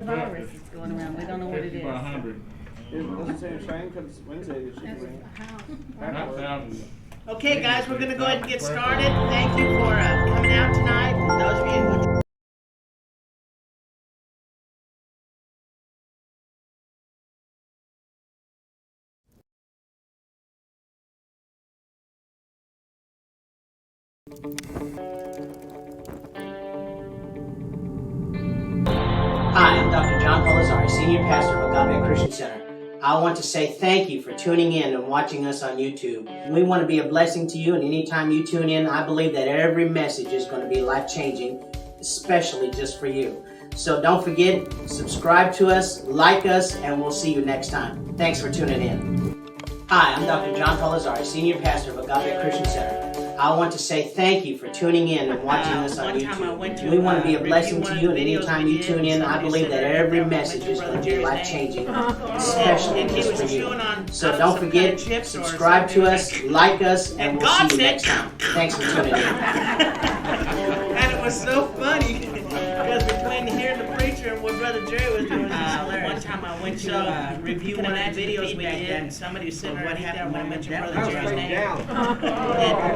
virus is going around. We don't know what it is. By 100. It doesn't say shame because it's Wednesday. It should bring Not thousands. Okay, guys, we're going to go ahead and get started. Thank you for coming out tonight. And those of you who Hi, I'm Dr. John Pelizzari, Senior Pastor of Agape Christian Center. I want to say thank you for tuning in and watching us on YouTube. We want to be a blessing to you, and anytime you tune in, I believe that every message is going to be life-changing, especially just for you. So don't forget, subscribe to us, like us, and we'll see you next time. Thanks for tuning in. Hi, I'm Dr. John Pelizzari, Senior Pastor of Agape Christian Center. I want to say thank you for tuning in and watching us on YouTube. We want to be a blessing to you, and anytime you tune in, I believe that every message is going to be life-changing, especially just for you. So don't forget, subscribe to us, like us, and we'll see you next time. Thanks for tuning in. And it was so funny, because between hearing the preacher and what Brother Jerry was doing, one time I went to review one of the videos we did, and somebody said what happened when I mentioned Brother Jerry's name.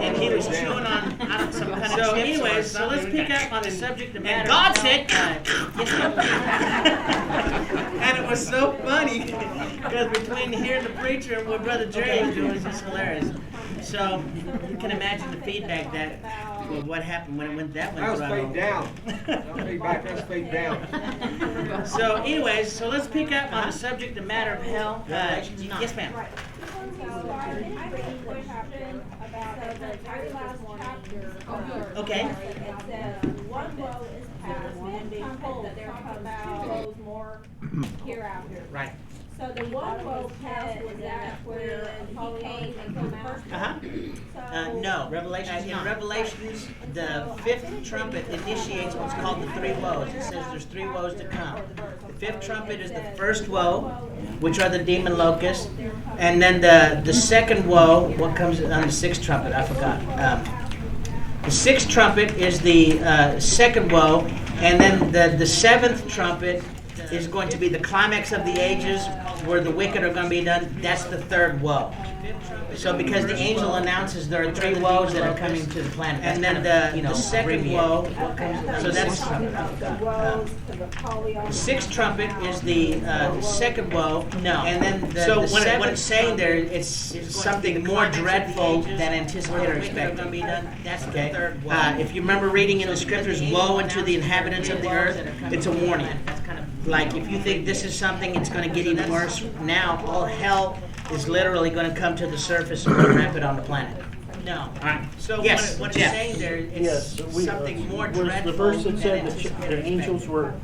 And he was chewing on some kind of chips. So anyways, so let's pick up on the subject of matter. And God said, and it was so funny, because between hearing the preacher and what Brother Jerry was doing, it's just hilarious. So you can imagine the feedback that what happened when it went that way. That was fade down. Don't feedback, that's fade down. So anyways, so let's pick up on the subject of matter of hell. Yes, ma'am. Right. So I think what happened about the very last chapter. Okay. It says one woe is past and being told that there comes two woes more hereafter. Right. So the one woe past was that where he came and killed first. No, in Revelations, the fifth trumpet initiates what's called the three woes. It says there's three woes to come. The fifth trumpet is the first woe, which are the demon locusts, and then the second woe, what comes on the sixth trumpet? I forgot. The sixth trumpet is the second woe, and then the seventh trumpet is going to be the climax of the ages, where the wicked are going to be done. That's the third woe. So because the angel announces there are three woes that are coming to the planet, and then the second woe, so that's the sixth trumpet is the second woe. No, and then the what it's saying there, it's something more dreadful than anticipated or expected. That's the third woe. If you remember reading in the scriptures, "Woe unto the inhabitants of the earth," it's a warning. Like if you think this is something, it's going to get even worse. Now all hell is literally going to come to the surface and run rampant on the planet. No. All right. So yes, what it's saying there, it's something more dreadful. The verse that said that the angels were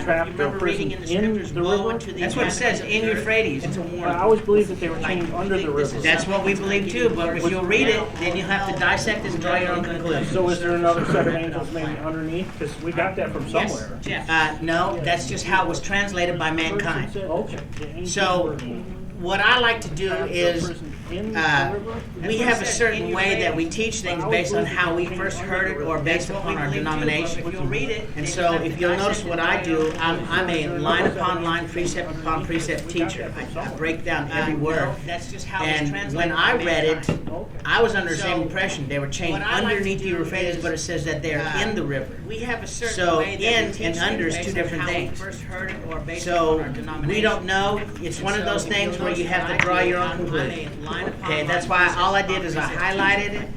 trapped or imprisoned in the river. That's what it says in Euphrates. It's a warning. I always believed that they were chained under the river. That's what we believe too, but if you'll read it, then you'll have to dissect this and draw your own conclusions. So is there another set of angels maybe underneath? Because we got that from somewhere. Yes. No, that's just how it was translated by mankind. Okay. So what I like to do is we have a certain way that we teach things based on how we first heard it or based upon our denomination. If you'll read it, and so if you'll notice what I do, I'm a line upon line, precept upon precept teacher. I break down every word. That's just how it's translated. And when I read it, I was under the same impression they were chained underneath the Euphrates, but it says that they're in the river. We have a certain way that in and under is two different things. So we don't know. It's one of those things where you have to draw your own conclusion. Okay, that's why all I did is I highlighted it,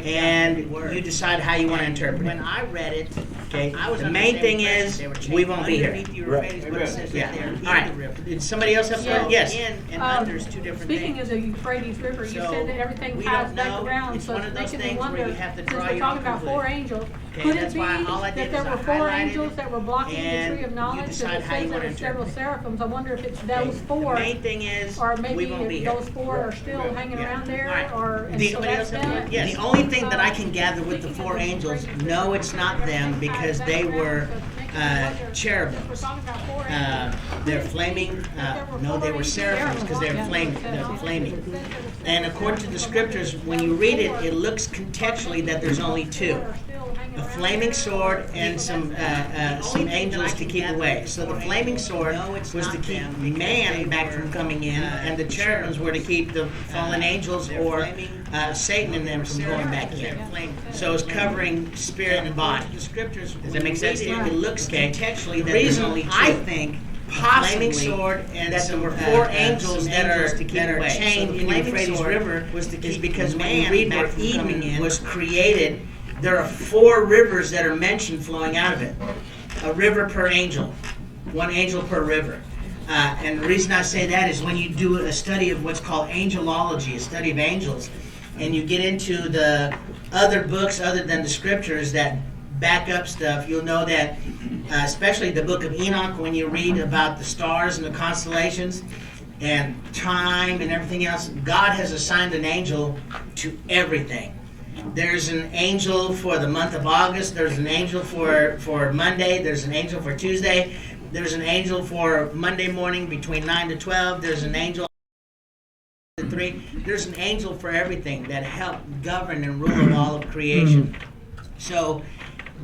and you decide how you want to interpret it. When I read it, okay, the main thing is we won't be here. Right. Yeah. All right. Did somebody else have a yes? In and under is two different things. Speaking of the Euphrates River, you said that everything ties back around, so it's making me wonder, since we're talking about four angels, could it be that there were four angels that were blocking the tree of knowledge? Because it says there were several seraphims. I wonder if it's those four. The main thing is or maybe we won't be here. those four are still hanging around there, or and so that's them. Yes. The only thing that I can gather with the four angels, no, it's not them, because they were cherubims. They're flaming. No, they were seraphims because they're flaming. And according to the scriptures, when you read it, it looks contextually that there's only two. a flaming sword and some angels to keep away. So the flaming sword was to keep man back from coming in, and the cherubims were to keep the fallen angels or Satan and them from going back in. So it's covering spirit and body. Does that make sense? It looks contextually. The reason I think possibly sword and that there were four angels that are chained in the Euphrates River is because when you read where Eden was created, there are 4 rivers that are mentioned flowing out of it. A river per angel. 1 angel per river. And the reason I say that is when you do a study of what's called angelology, a study of angels, and you get into the other books other than the scriptures that back up stuff, you'll know that, especially the book of Enoch, when you read about the stars and the constellations and time and everything else, God has assigned an angel to everything. There's an angel for the month of August. There's an angel for Monday. There's an angel for Tuesday. There's an angel for Monday morning between 9 to 12. There's an angel to 3. There's an angel for everything that help govern and rule all of creation. So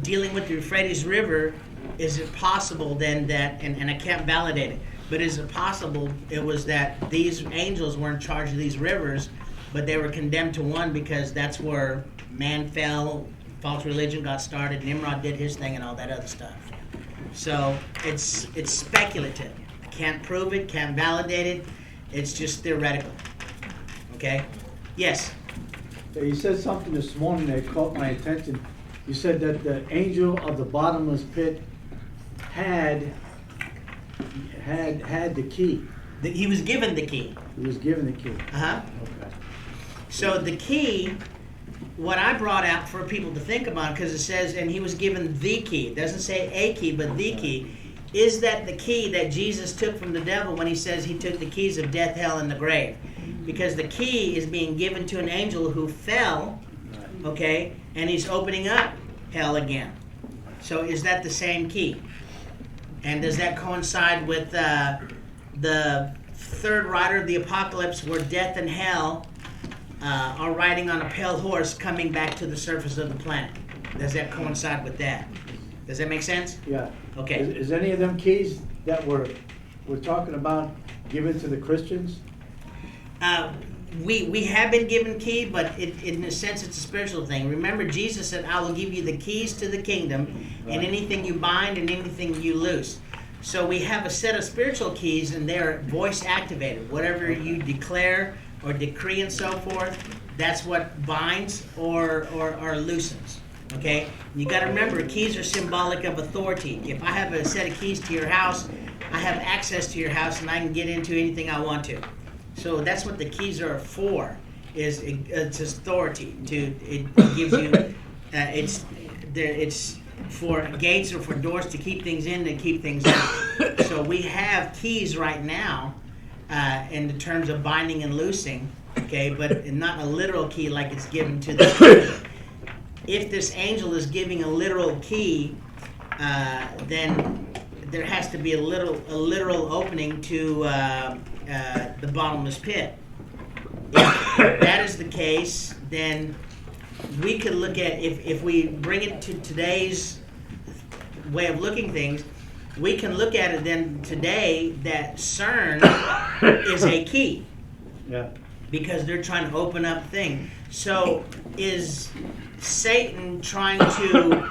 dealing with the Euphrates River, is it possible then that, and I can't validate it, but is it possible it was that these angels were in charge of these rivers, but they were condemned to one because that's where man fell, false religion got started, Nimrod did his thing and all that other stuff. So it's speculative. I can't prove it, can't validate it. It's just theoretical. Okay? Yes? You said something this morning that caught my attention. You said that the angel of the bottomless pit had the key. He was given the key. He was given the key. Uh-huh. Okay. So the key, what I brought out for people to think about, because it says, and he was given the key. It doesn't say a key, but the key. Is that the key that Jesus took from the devil when he says he took the keys of death, hell, and the grave? Because the key is being given to an angel who fell, okay, and he's opening up hell again. So is that the same key? And does that coincide with the third rider of the apocalypse where death and hell are riding on a pale horse coming back to the surface of the planet? Does that coincide with that? Does that make sense? Yeah. Okay. Is any of them keys that we're talking about given to the Christians? We have been given key, but in a sense it's a spiritual thing. Remember, Jesus said, I will give you the keys to the kingdom, and anything you bind and anything you loose. So we have a set of spiritual keys, and they're voice activated. Whatever you declare or decree and so forth, that's what binds or loosens. Okay? You got to remember, keys are symbolic of authority. If I have a set of keys to your house, I have access to your house, and I can get into anything I want to. So that's what the keys are for. It's authority. It gives you. It's for gates or for doors to keep things in, to keep things out. So we have keys right now, in the terms of binding and loosing. Okay, but not a literal key like it's given to the angel. If this angel is giving a literal key, then there has to be a literal opening to the bottomless pit. If that is the case, then we could look at, if we bring it to today's way of looking things, we can look at it then today that CERN is a key. Yeah. Because they're trying to open up things. So is Satan trying to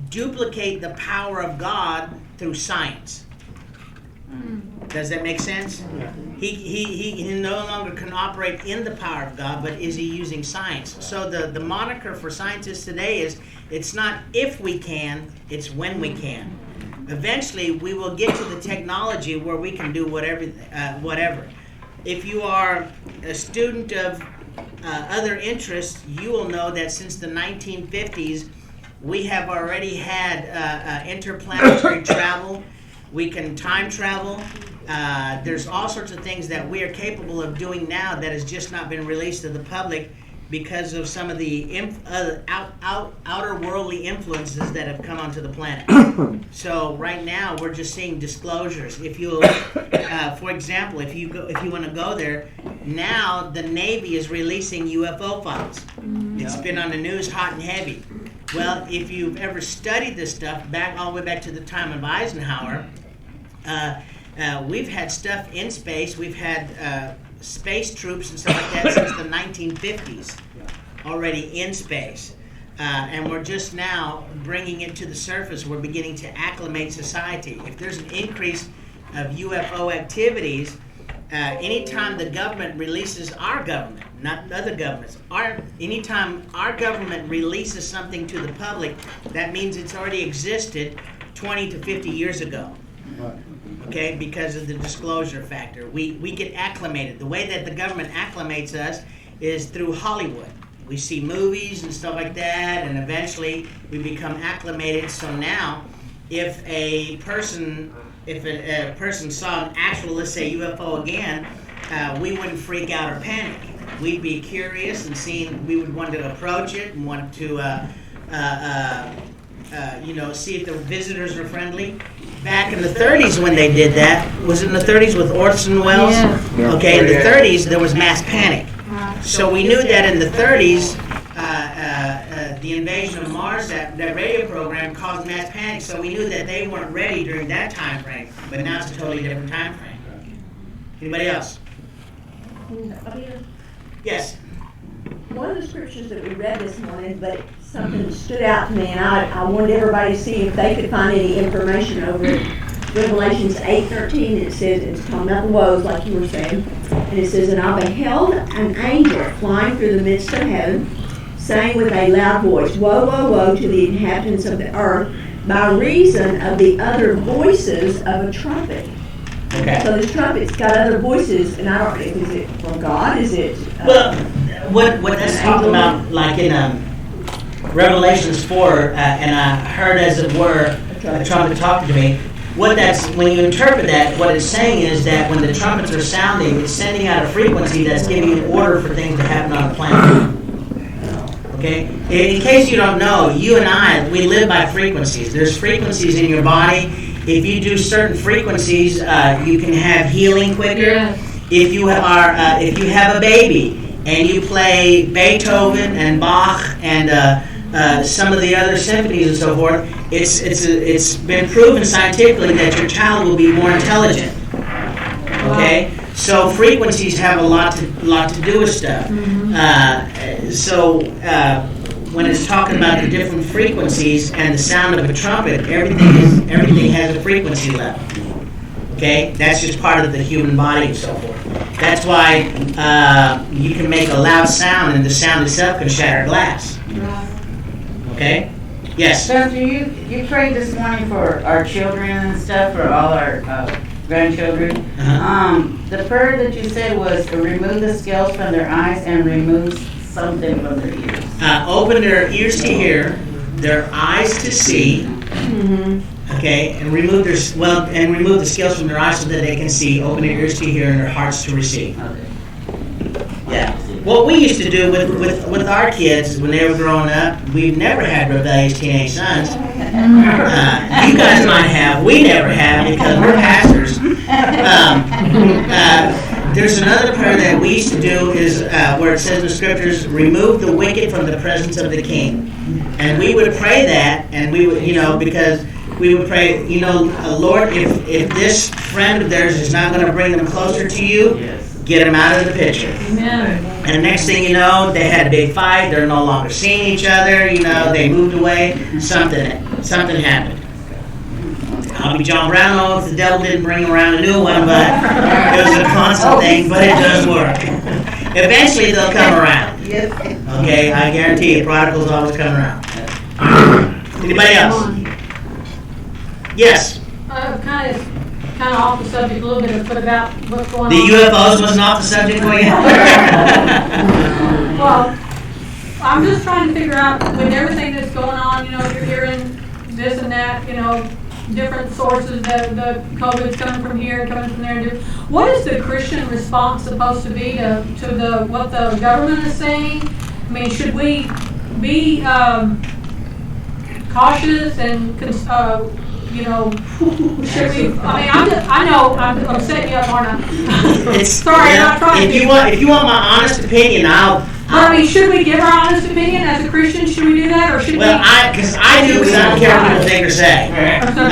duplicate the power of God through science? Does that make sense? Yeah. He no longer can operate in the power of God, but is he using science? So the moniker for scientists today is, it's not if we can, it's when we can. Eventually, we will get to the technology where we can do whatever. If you are a student of other interests, you will know that since the 1950s, we have already had interplanetary travel. We can time travel. There's all sorts of things that we are capable of doing now that has just not been released to the public because of some of the outer worldly influences that have come onto the planet. So right now we're just seeing disclosures. If you, for example, if you want to go there, now the Navy is releasing UFO files. It's been on the news hot and heavy. Well, if you've ever studied this stuff, all the way back to the time of Eisenhower, we've had stuff in space. We've had space troops and stuff like that since the 1950s already in space. And we're just now bringing it to the surface. We're beginning to acclimate society. If there's an increase of UFO activities, anytime the government releases our government, not other governments, anytime our government releases something to the public, that means it's already existed 20 to 50 years ago. Okay, because of the disclosure factor. We get acclimated. The way that the government acclimates us is through Hollywood. We see movies and stuff like that, and eventually we become acclimated. So now, if a person saw an actual, let's say, UFO again, we wouldn't freak out or panic. We'd be curious and we would want to approach it and want to, see if the visitors are friendly. Back in the 30s when they did that, was it in the 30s with Orson Welles? Yeah. Okay, in the 30s there was mass panic. So we knew that in the 30s, the invasion of Mars, that radio program caused mass panic, so we knew that they weren't ready during that time frame. But now it's a totally different time frame. Anybody else? Yes. One of the scriptures that we read this morning, but something stood out to me, and I wanted everybody to see if they could find any information over it. Revelations 8:13, it says, it's talking about the woes, like you were saying, and it says, and I beheld an angel flying through the midst of heaven, saying with a loud voice, woe, woe, woe to the inhabitants of the earth, by reason of the other voices of a trumpet. Okay. So this trumpet's got other voices, and I don't know, is it from God? Is it? Well, what that's talking about, like in Revelations 4, and I heard, as it were, a trumpet talking to me. When you interpret that, what it's saying is that when the trumpets are sounding, it's sending out a frequency that's giving an order for things to happen on the planet. Okay? In case you don't know, you and I, we live by frequencies. There's frequencies in your body. If you do certain frequencies, you can have healing quicker. If you have a baby and you play Beethoven and Bach and some of the other symphonies and so forth, it's been proven scientifically that your child will be more intelligent. Okay, so frequencies have a lot to do with stuff. When it's talking about the different frequencies and the sound of a trumpet, everything has a frequency level. Okay, that's just part of the human body and so forth. That's why you can make a loud sound and the sound itself can shatter glass. Okay? Yes? Pastor, you prayed this morning for our children and stuff, for all our grandchildren. The prayer that you said was to remove the scales from their eyes and remove something from their ears. Open their ears to hear, their eyes to see, okay, and remove the scales from their eyes so that they can see, open their ears to hear, and their hearts to receive. Okay. Yeah. What we used to do with our kids when they were growing up, we've never had rebellious teenage sons. You guys might have. We never have because we're pastors. There's another prayer that we used to do is where it says in the scriptures, remove the wicked from the presence of the king. And we would pray that, and we would, because we would pray, Lord, if this friend of theirs is not going to bring them closer to you, get them out of the picture. Amen. And the next thing you know, they had a big fight. They're no longer seeing each other. They moved away. Something happened. I'll be John Brown if the devil didn't bring around a new one, but it was a constant thing, but it does work. Eventually they'll come around. Okay, I guarantee you, prodigals always come around. Anybody else? Yes? Kind of off the subject a little bit, but about what's going on. The UFOs wasn't off the subject for you? Well, I'm just trying to figure out, with everything that's going on, you're hearing this and that, different sources, the COVID's coming from here, coming from there. What is the Christian response supposed to be to what the government is saying? I mean, should we be cautious and should we? I know I'm setting you up, aren't I? Sorry, I'm not trying to. If you want my honest opinion, I'll I mean, should we give our honest opinion as a Christian? Should we do that, or should Well, we? because I do, because I don't care what people think or say. Or so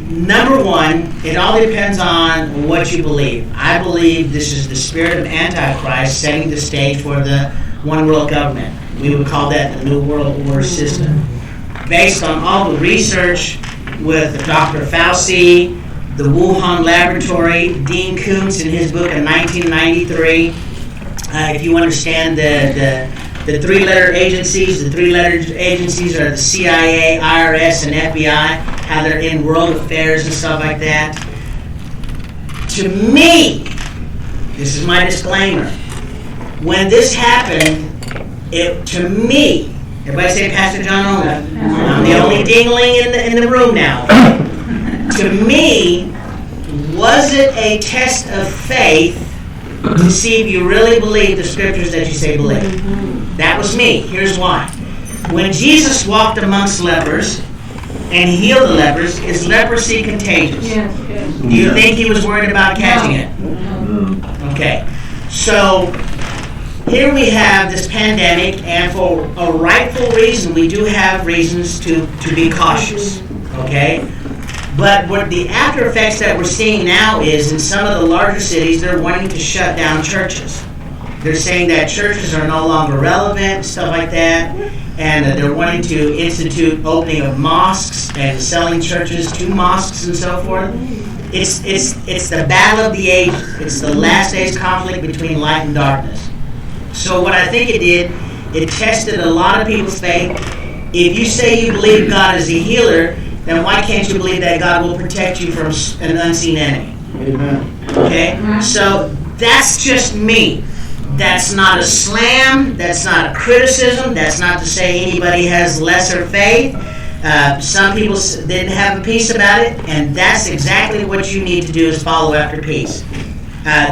Number one, it all depends on what you believe. I believe this is the spirit of Antichrist setting the stage for the one world government. We would call that the New World Order system. Based on all the research with Dr. Fauci, the Wuhan Laboratory, Dean Koontz in his book in 1993. If you understand the three-letter agencies, the three-letter agencies are the CIA, IRS, and FBI, how they're in world affairs and stuff like that. To me, this is my disclaimer, when this happened, to me, everybody say Pastor John Onga. I'm the only dingling in the room now. To me, was it a test of faith to see if you really believe the scriptures that you say believe? That was me. Here's why. When Jesus walked amongst lepers and healed the lepers, is leprosy contagious? yes. Do you think he was worried about catching it? Okay. So here we have this pandemic, and for a rightful reason, we do have reasons to be cautious. Okay? But what the after effects that we're seeing now is in some of the larger cities, they're wanting to shut down churches. They're saying that churches are no longer relevant, stuff like that, and they're wanting to institute opening of mosques and selling churches to mosques and so forth. It's the battle of the ages. It's the last days conflict between light and darkness. So what I think it did, it tested a lot of people's faith. If you say you believe God is a healer, then why can't you believe that God will protect you from an unseen enemy? Amen. Okay? So that's just me. That's not a slam. That's not a criticism. That's not to say anybody has lesser faith. Some people didn't have a peace about it, and that's exactly what you need to do is follow after peace.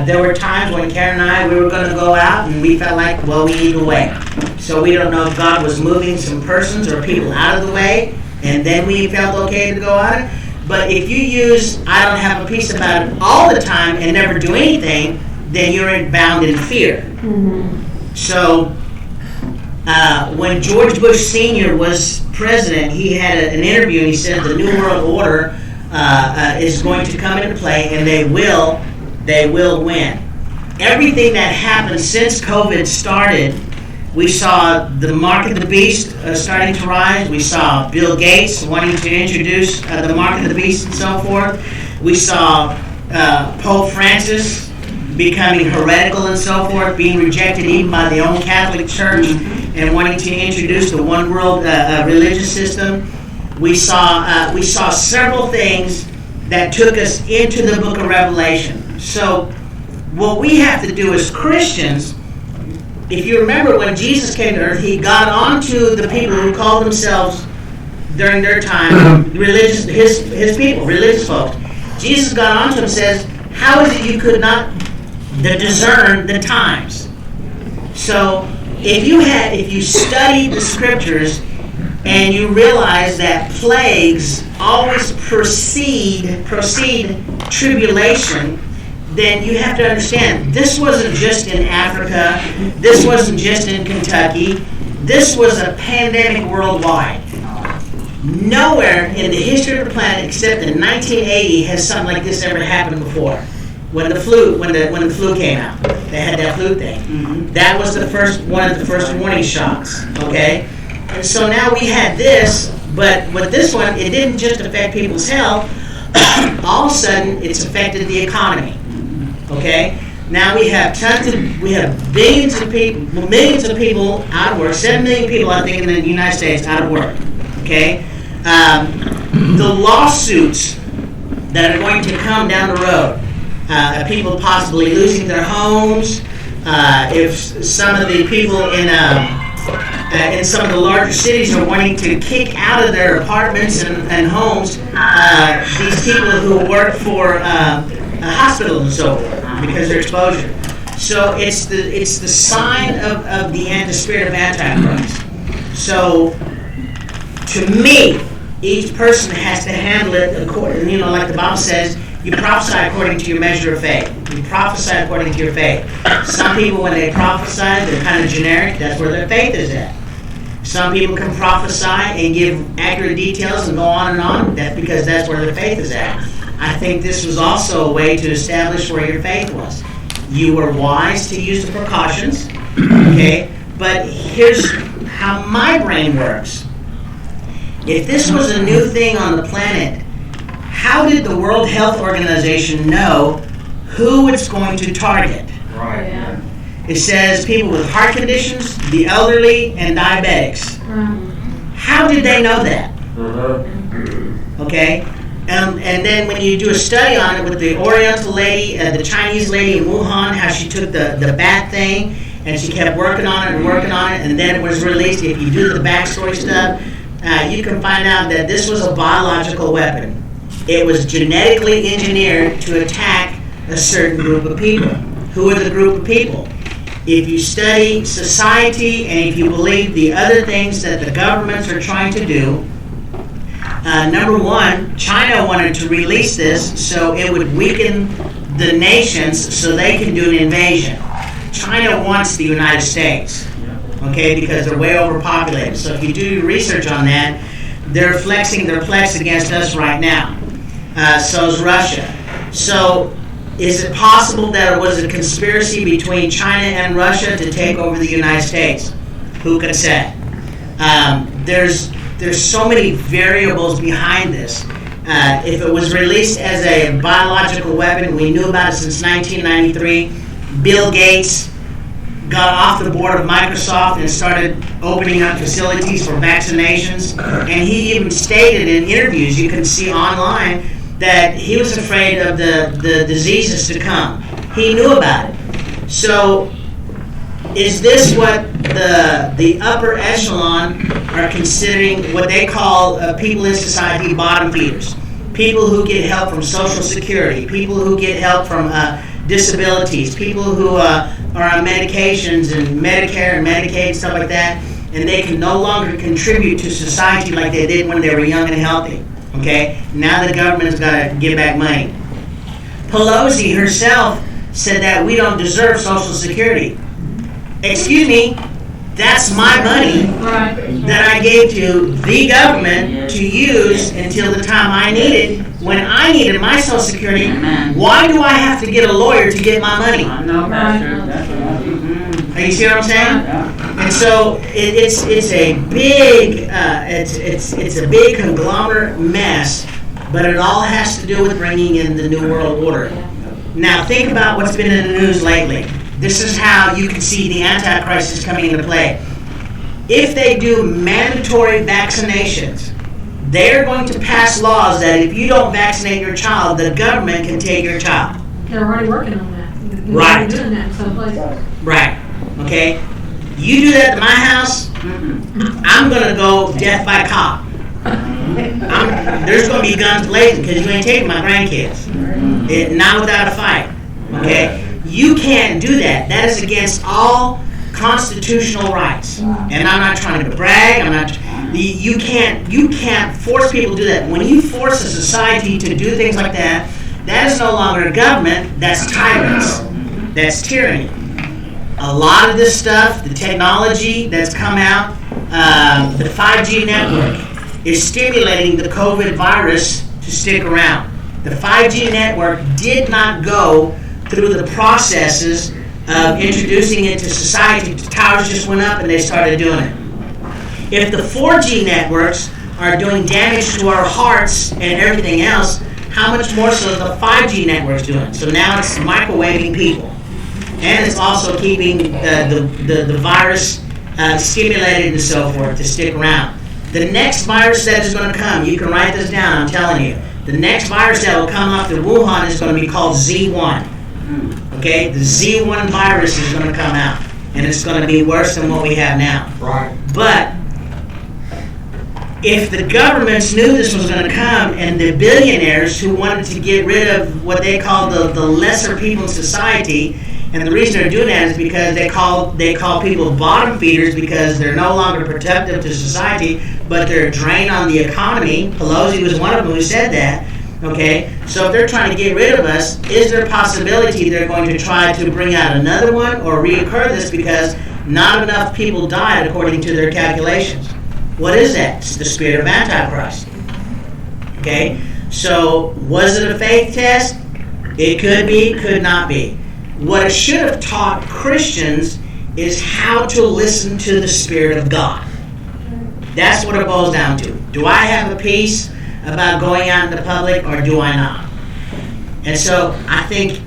There were times when Karen and I, we were going to go out, and we felt like, well, we need to wait. So we don't know if God was moving some persons or people out of the way, and then we felt okay to go out. But if you use, I don't have a peace about it all the time and never do anything, then you're bound in fear. So when George Bush Sr. was president, he had an interview and he said the New World Order is going to come into play, and they will win. Everything that happened since COVID started, we saw the mark of the beast starting to rise. We saw Bill Gates wanting to introduce the mark of the beast and so forth. We saw Pope Francis becoming heretical and so forth, being rejected even by the own Catholic Church and wanting to introduce the one world religious system. We saw several things that took us into the book of Revelation. So what we have to do as Christians, if you remember when Jesus came to earth, he got onto the people who called themselves during their time religious, his people, religious folks. Jesus got onto them and says, how is it you could not discern the times? So if you study the scriptures and you realize that plagues always precede tribulation, then you have to understand this wasn't just in Africa, this wasn't just in Kentucky, this was a pandemic worldwide. Nowhere in the history of the planet except in 1980 has something like this ever happened before. When the flu came out, they had that flu thing. That was one of the first warning shots. Okay, and so now we had this, but with this one, it didn't just affect people's health. All of a sudden, it's affected the economy. Okay, now we have millions of people out of work. 7 million people, I think, in the United States out of work. Okay, the lawsuits that are going to come down the road. People possibly losing their homes. If some of the people in some of the larger cities are wanting to kick out of their apartments and homes, these people who work for hospitals and so forth because of their exposure. So it's the sign of the spirit of Antichrist. So to me, each person has to handle it according, like the Bible says, you prophesy according to your measure of faith. You prophesy according to your faith. Some people, when they prophesy, they're kind of generic. That's where their faith is at. Some people can prophesy and give accurate details and go on and on. That's because that's where their faith is at. I think this was also a way to establish where your faith was. You were wise to use the precautions, okay? But here's how my brain works. If this was a new thing on the planet, how did the World Health Organization know who it's going to target? Right. Yeah. It says people with heart conditions, the elderly, and diabetics. How did they know that? Okay? And then when you do a study on it with the Oriental lady, the Chinese lady in Wuhan, how she took the bat thing, and she kept working on it, and then it was released. If you do the backstory stuff, you can find out that this was a biological weapon. It was genetically engineered to attack a certain group of people. Who are the group of people? If you study society and if you believe the other things that the governments are trying to do, number one, China wanted to release this so it would weaken the nations so they can do an invasion. China wants the United States, okay, because they're way overpopulated. So if you do your research on that, they're flexing their plex against us right now. So is Russia. So is it possible that it was a conspiracy between China and Russia to take over the United States? Who can say? There's so many variables behind this. If it was released as a biological weapon, we knew about it since 1993. Bill Gates got off the board of Microsoft and started opening up facilities for vaccinations. And he even stated in interviews, you can see online, that he was afraid of the diseases to come. He knew about it. So is this what the upper echelon are considering, what they call people in society bottom feeders? People who get help from Social Security, people who get help from disabilities, people who are on medications and Medicare and Medicaid and stuff like that, and they can no longer contribute to society like they did when they were young and healthy. Okay, now the government's got to give back money. Pelosi herself said that we don't deserve Social Security. Excuse me, that's my money that I gave to the government to use until the time I needed. When I needed my Social Security, why do I have to get a lawyer to get my money? No, Pastor. That's what I do. You see what I'm saying? And so it's a big it's a big conglomerate mess, but it all has to do with bringing in the New World Order. Now think about what's been in the news lately. This is how you can see the Antichrist is coming into play. If they do mandatory vaccinations, they're going to pass laws that if you don't vaccinate your child, the government can take your child. They're already working on that. Right. They're doing that in some places. Right. Okay? You do that to my house, I'm going to go death by cop. There's going to be guns blazing because you ain't taking my grandkids. Not without a fight. Okay? You can't do that. That is against all constitutional rights. And I'm not trying to brag. You can't force people to do that. When you force a society to do things like that, that is no longer a government. That's tyrants. That's tyranny. A lot of this stuff, the technology that's come out, the 5G network is stimulating the COVID virus to stick around. The 5G network did not go through the processes of introducing it to society. The towers just went up and they started doing it. If the 4G networks are doing damage to our hearts and everything else, how much more so is the 5G networks doing? So now it's microwaving people. And it's also keeping the virus stimulated and so forth to stick around. The next virus that is going to come, you can write this down, I'm telling you. The next virus that will come off the Wuhan is going to be called Z1. Okay? The Z1 virus is going to come out. And it's going to be worse than what we have now. Right. But if the governments knew this was going to come and the billionaires who wanted to get rid of what they call the lesser people in society And the reason they're doing that is because they call people bottom feeders because they're no longer productive to society, but they're a drain on the economy. Pelosi was one of them who said that. Okay, so if they're trying to get rid of us, is there a possibility they're going to try to bring out another one or reoccur this because not enough people died according to their calculations? What is that? It's the spirit of Antichrist. Okay, so was it a faith test? It could be, could not be. What it should have taught Christians is how to listen to the Spirit of God. That's what it boils down to. Do I have a peace about going out in the public or do I not? And so I think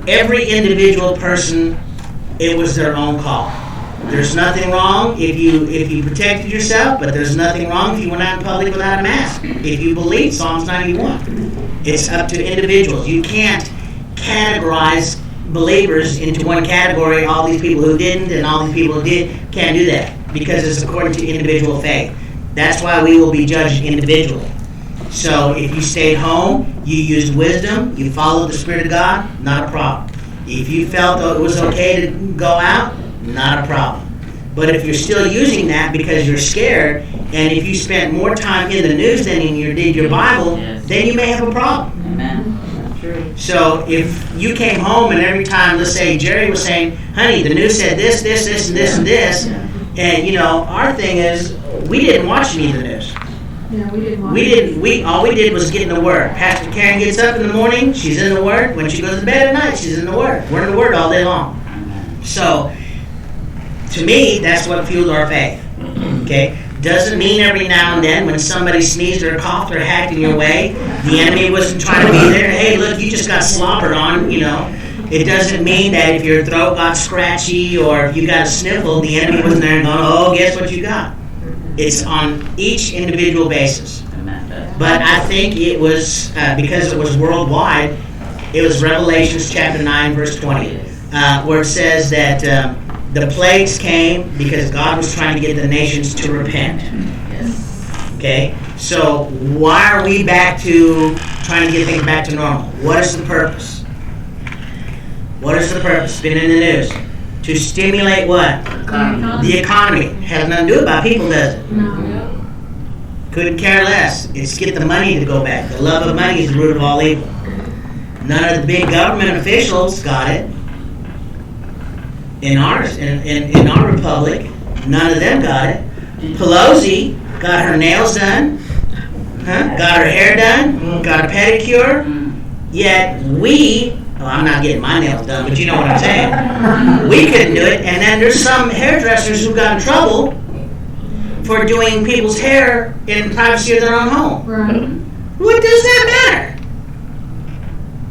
every individual person, it was their own call. There's nothing wrong if you protected yourself, but there's nothing wrong if you went out in public without a mask. If you believe Psalms 91, it's up to individuals. You can't categorize believers into one category, all these people who didn't and all these people who did. Can't do that because it's according to individual faith. That's why we will be judged individually. So if you stayed home, you used wisdom, you followed the Spirit of God, not a problem. If you felt it was okay to go out, not a problem. But if you're still using that because you're scared, and if you spent more time in the news than you did your Bible, then you may have a problem. Amen. True. So if you came home and every time, let's say Jerry was saying, honey, the news said this, this, this, and this, and this, and our thing is, we didn't watch any of the news. Yeah, we didn't watch All we did was get in the Word. Pastor Karen gets up in the morning, she's in the Word. When she goes to bed at night, she's in the Word. We're in the Word all day long. So, to me, that's what fueled our faith. Okay? Doesn't mean every now and then when somebody sneezed or coughed or hacked in your way, the enemy wasn't trying to be there. Hey, look, you just got slobbered on, It doesn't mean that if your throat got scratchy or if you got a sniffle, the enemy wasn't there and going, oh, guess what you got? It's on each individual basis. But I think it was, because it was worldwide, it was Revelations chapter 9, verse 20, where it says that the plagues came because God was trying to get the nations to repent. Okay? So why are we back to trying to get things back to normal? What is the purpose? What is the purpose? It's been in the news. To stimulate what? The economy. Has nothing to do about people, does it? No. Couldn't care less. It's get the money to go back. The love of money is the root of all evil. None of the big government officials got it. In our republic, none of them got it. Pelosi got her nails done, got her hair done, got a pedicure. Yet I'm not getting my nails done, but you know what I'm saying. We couldn't do it. And then there's some hairdressers who got in trouble for doing people's hair in privacy of their own home. Right. What does that matter?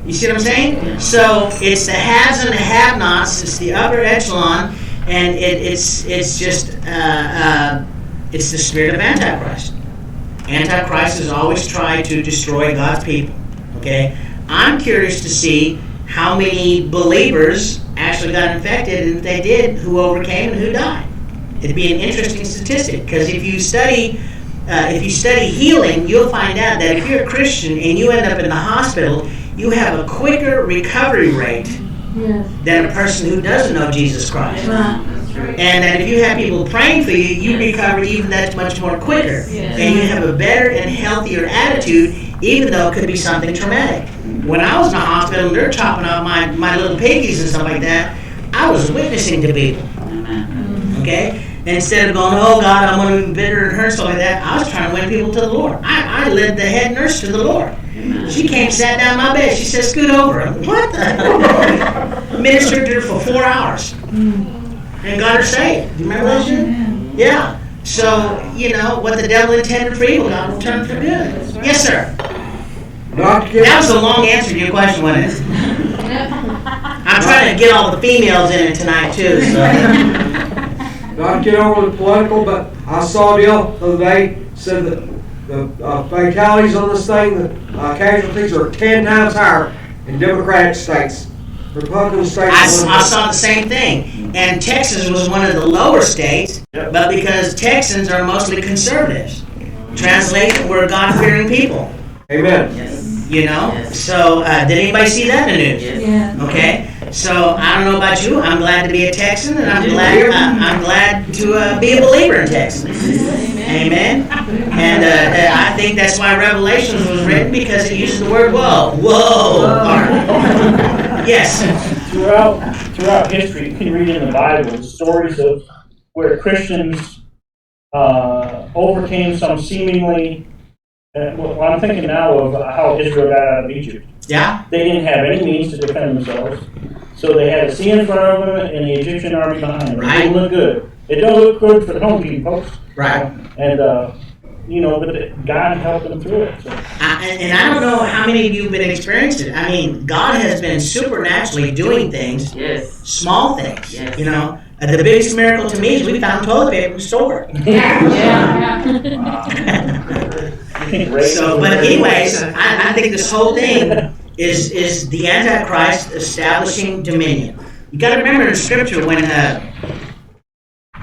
You see what I'm saying? So it's the haves and the have-nots. It's the upper echelon, and it's just it's the spirit of Antichrist. Antichrist has always tried to destroy God's people. Okay, I'm curious to see how many believers actually got infected, and if they did, who overcame and who died. It'd be an interesting statistic because if you study healing, you'll find out that if you're a Christian and you end up in the hospital, you have a quicker recovery rate than a person who doesn't know Jesus Christ. And that if you have people praying for you, you recover even that much more quicker. And you have a better and healthier attitude, even though it could be something traumatic. When I was in the hospital and they're chopping off my little piggies and stuff like that, I was witnessing to people. Okay? And instead of going, oh God, I'm going to be bitter and hurt, stuff like that, I was trying to win people to the Lord. I led the head nurse to the Lord. She came, sat down my bed. She said, scoot over. I'm like, what the? Ministered to her for 4 hours. And got her saved. Do you remember that shit? Yeah. So, what the devil intended for evil, God will turn for good. Yes, sir. That was a long answer to your question, wasn't it? I'm trying to get all the females in it tonight, too. So. Not to get over the political, but I saw a deal the other day, said that the fatalities on this thing, the casualties are 10 times higher in Democratic states. Republican states. I saw the same thing. And Texas was one of the lower states, but because Texans are mostly conservatives. Translation, we're God-fearing people. Amen. Yes. So did anybody see that in the news? Yeah. Okay. So I don't know about you. I'm glad to be a Texan, and I'm glad to be a believer in Texas. Amen. And I think that's why Revelations was written, because it uses the word "whoa." Yes. Throughout history, you can read in the Bible stories of where Christians overcame some seemingly. Well, I'm thinking now of how Israel got out of Egypt. Yeah. They didn't have any means to defend themselves, so they had a sea in front of them and the Egyptian army behind them. Right. It didn't look good. It don't look good for the home team, folks. Right. And but God helped them through it. So. And I don't know how many of you have been experiencing it. I mean, God has been supernaturally doing things, small things. Yes. You know, the biggest miracle to me is we found toilet paper in the store. So, but anyways, I think this whole thing is the Antichrist establishing dominion. You got to remember in Scripture when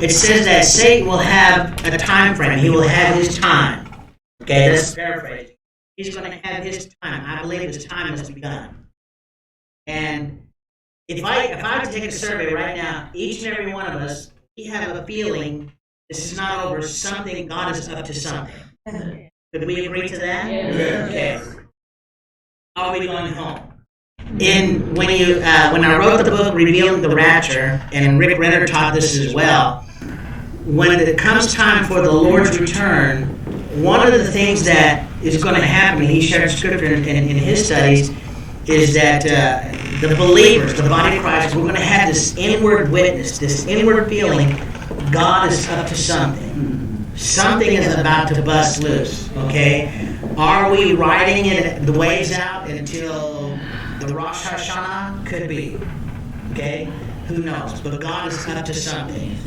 it says that Satan will have a time frame. He will have his time. Okay, let's paraphrase. He's going to have his time. I believe his time has begun. And if I take a survey right now, each and every one of us, we have a feeling this is not over. Something, God is up to something. Could we agree to that? Yes. Okay. How are we going home? When I wrote the book Revealing the Rapture, and Rick Renner taught this as well, when it comes time for the Lord's return, one of the things that is going to happen, he shared scripture in his studies, is that the believers, the body of Christ, we're going to have this inward witness, this inward feeling, God is up to something. Something is about to bust loose, okay? Are we riding it the waves out until the Rosh Hashanah? Could be, okay? Who knows? But God is up to something.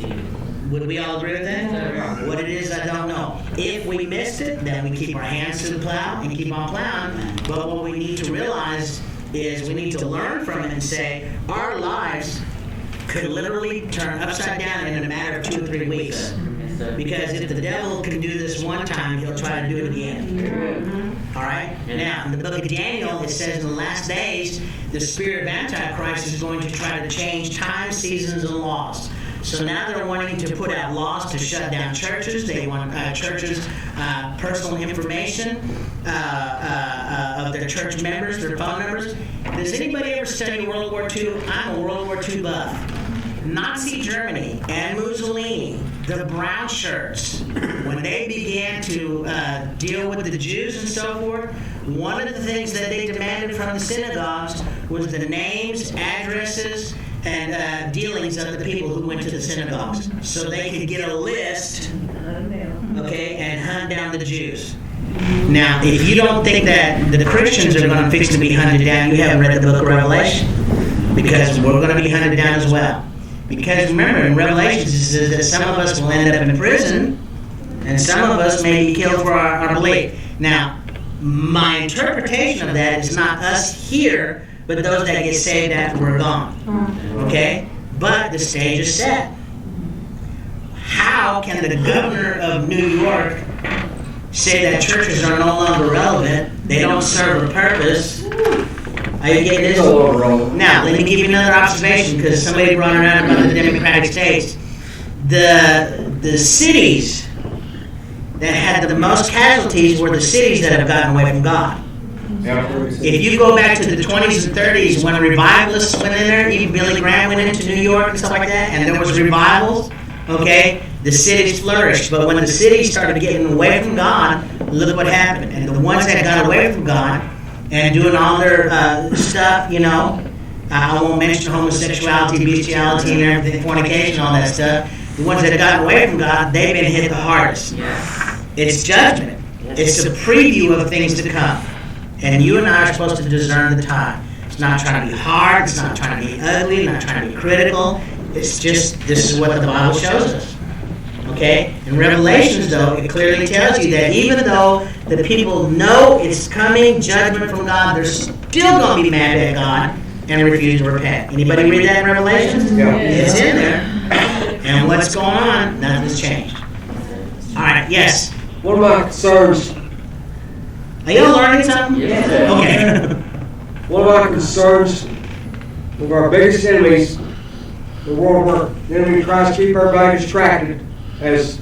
Would we all agree with that? What it is, I don't know. If we missed it, then we keep our hands to the plow and keep on plowing. But what we need to realize is we need to learn from it and say, our lives could literally turn upside down in a matter of 2 or 3 weeks. Because if the devil can do this one time, he'll try to do it again. All right? Now, in the book of Daniel, it says in the last days, the spirit of Antichrist is going to try to change time, seasons, and laws. So now they're wanting to put out laws to shut down churches. They want churches' personal information of their church members, their phone numbers. Does anybody ever study World War II? I'm a World War II buff. Nazi Germany and Mussolini, the brown shirts, when they began to deal with the Jews and so forth, one of the things that they demanded from the synagogues was the names, addresses, and dealings of the people who went to the synagogues, so they could get a list, okay, and hunt down the Jews. Now, if you don't think that the Christians are going to fix to be hunted down, you haven't read the book of Revelation, because we're going to be hunted down as well. Because remember, in Revelation, it says that some of us will end up in prison, and some of us may be killed for our belief. Now, my interpretation of that is not us here, but those that get saved after we're gone. Okay? But the stage is set. How can the governor of New York say that churches are no longer relevant? They don't serve a purpose. Are you getting this? Now, let me give you another observation, because somebody brought it out about the Democratic states. The cities that had the most casualties were the cities that have gotten away from God. If you go back to the 20s and 30s, when revivalists went in there, even Billy Graham went into New York and stuff like that, and there was revivals, okay, the cities flourished. But when the cities started getting away from God, look what happened. And the ones that got away from God and doing all their stuff, you know, I won't mention homosexuality, bestiality, and everything, fornication, all that stuff. The ones that have gotten away from God, they've been hit the hardest. It's judgment. It's a preview of things to come. And you and I are supposed to discern the time. It's not trying to be hard. It's not trying to be ugly. Not trying to be critical. It's just, this is what the Bible shows us. Okay? In Revelations, though, it clearly tells you that even though the people know it's coming judgment from God, they're still going to be mad at God and refuse to repent. Anybody read that in Revelations? Yeah. It's in there. And what's going on? Nothing's changed. All right, yes? One of my concerns, Are you learning something? Yes. Okay. one of my concerns of our biggest enemies, the world where the enemy tries to keep everybody distracted, as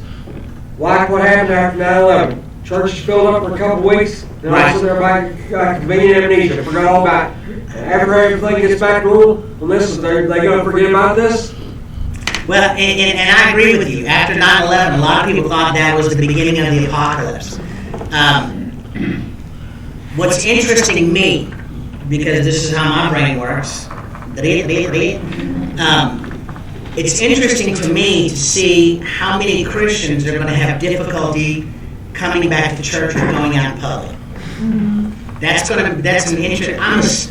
like what happened after 9/11. Churches filled up for a couple weeks, and all of a sudden everybody got convenient amnesia, forgot all about it. After everything gets back to normal, well, listen, they're going to forget about this? Well, and I agree with you. After 9/11, a lot of people thought that was the beginning of the apocalypse. What's interesting to me, because this is how my brain works, it's interesting to me to see how many Christians are going to have difficulty coming back to church or going out in public. That's an interest.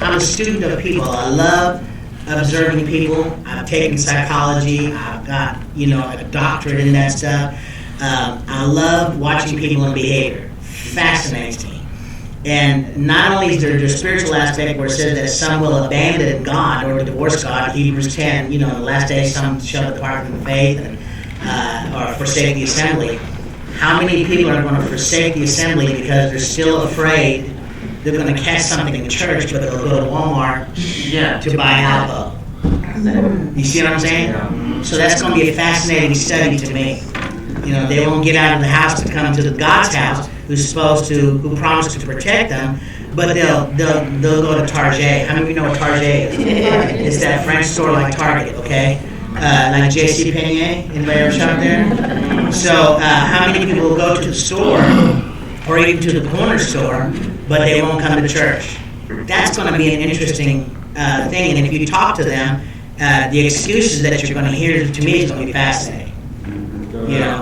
I'm a student of people. I love observing people. I've taken psychology. I've got a doctorate in that stuff. I love watching people and behavior. Fascinates me. And not only is there the spiritual aspect where it says that some will abandon God or divorce God, Hebrews 10, in the last days some shall depart from the faith or forsake the assembly. How many people are going to forsake the assembly because they're still afraid they're going to catch something in church, but they'll go to Walmart to buy alcohol? You see what I'm saying? So that's going to be a fascinating study to me. They won't get out of the house to come to God's house, who promised to protect them, but they'll go to Target. How many of you know what Target is? It's that French store like Target, okay? Like J.C. Penney, anybody ever shop there? So how many people will go to the store or even to the corner store, but they won't come to church? That's going to be an interesting thing, and if you talk to them, the excuses that you're going to hear to me is going to be fascinating.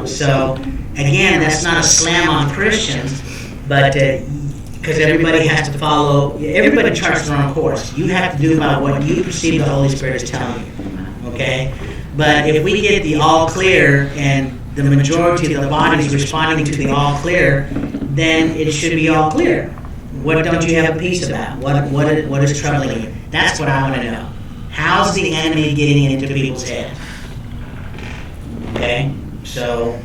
So again, that's not a slam on Christians, but because everybody has to follow, everybody charts their own course. You have to do about what you perceive the Holy Spirit is telling you, okay? But if we get the all clear and the majority of the body is responding to the all clear, then it should be all clear. What don't you have a peace about? What is troubling you? That's what I want to know. How's the enemy getting into people's heads? Okay? So,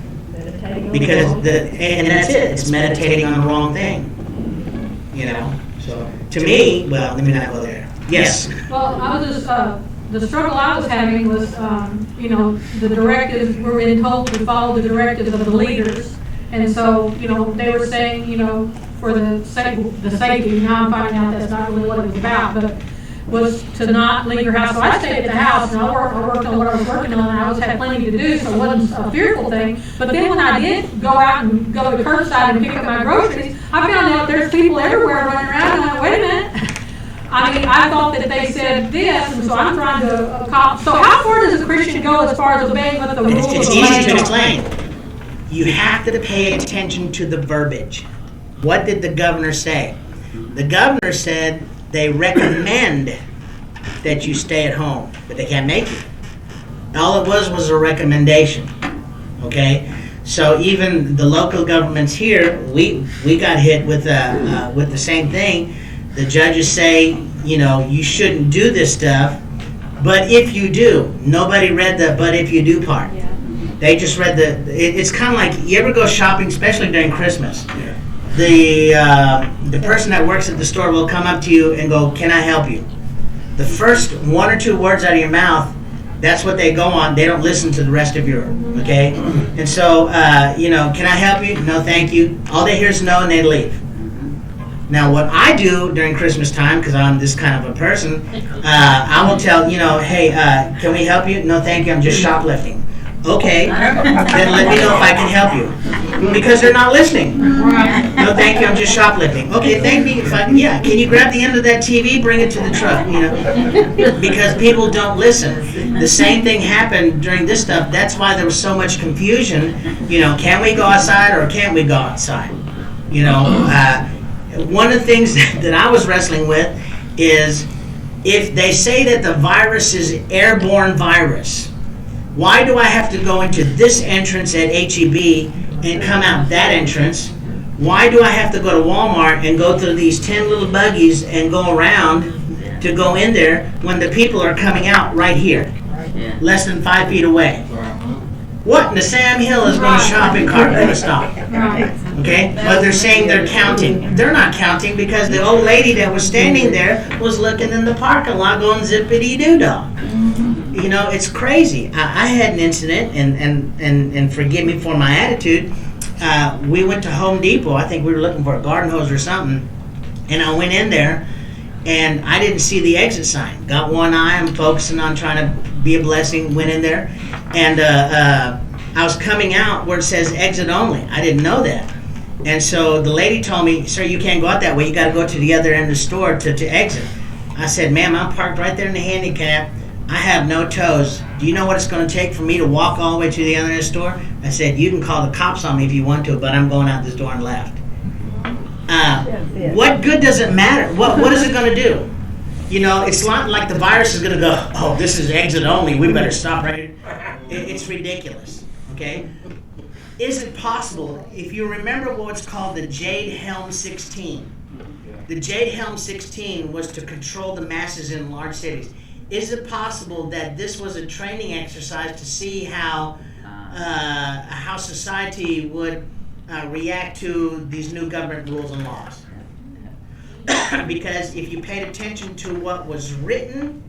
because and that's it. It's meditating on the wrong thing. So to me, well, let me not go there. Yes. Well, I was just the struggle I was having was, the directives. We're being told to follow the directives of the leaders, and so they were saying, for the safety. Now I'm finding out that's not really what it was about, but was to not leave your house. So I stayed at the house, and I worked on what I was working on, and I had plenty to do, so it wasn't a fearful thing. But then when I did go out and go to curbside and pick up my groceries, I found out there's people everywhere running around, and I'm like, wait a minute. I thought that they said this, and so I'm trying to so how far does a Christian go as far as obeying what the rules of the land are? It's easy to explain. You have to pay attention to the verbiage. What did the governor say? The governor said they recommend that you stay at home, but they can't make it. All it was a recommendation. Okay, so even the local governments here, we got hit with the same thing. The judges say, you shouldn't do this stuff, but if you do, nobody read the "but if you do" part. Yeah. They just read it's kind of like, you ever go shopping, especially during Christmas. Yeah. The person that works at the store will come up to you and go, "Can I help you?" The first one or two words out of your mouth, that's what they go on. They don't listen to the rest of your, okay? And so, "Can I help you?" "No, thank you." All they hear is no, and they leave. Now, what I do during Christmas time, because I'm this kind of a person, I will tell, "Hey, can we help you?" "No, thank you, I'm just shoplifting." "Okay, then let me know if I can help you." Because they're not listening. "No, thank you, I'm just shoplifting." "Okay, thank me. Can you grab the end of that TV, bring it to the truck?" Because people don't listen. The same thing happened during this stuff. That's why there was so much confusion. Can we go outside or can't we go outside? One of the things that I was wrestling with is, if they say that the virus is an airborne virus, why do I have to go into this entrance at HEB and come out that entrance? Why do I have to go to Walmart and go through these 10 little buggies and go around to go in there when the people are coming out right here, less than 5 feet away? What in the Sam Hill is going to shopping cart going to stop? Okay, but they're saying they're counting. They're not counting because the old lady that was standing there was looking in the parking lot going zippity-doo-dah. You know, it's crazy. I had an incident, and forgive me for my attitude. We went to Home Depot. I think we were looking for a garden hose or something, and I went in there, and I didn't see the exit sign. Got one eye. I'm focusing on trying to be a blessing. Went in there, and I was coming out where it says exit only. I didn't know that. And so the lady told me, sir, you can't go out that way. You got to go to the other end of the store to exit. I said, ma'am, I'm parked right there in the handicap. I have no toes. Do you know what it's going to take for me to walk all the way to the other end of the store? I said, you can call the cops on me if you want to, but I'm going out this door and left. What good does it matter? What is it going to do? You know, it's not like the virus is going to go, oh, this is exit only. We better stop right here. It's ridiculous, okay? Is it possible, if you remember what's called the Jade Helm 16, the Jade Helm 16 was to control the masses in large cities. Is it possible that this was a training exercise to see how society would react to these new government rules and laws? Because if you paid attention to what was written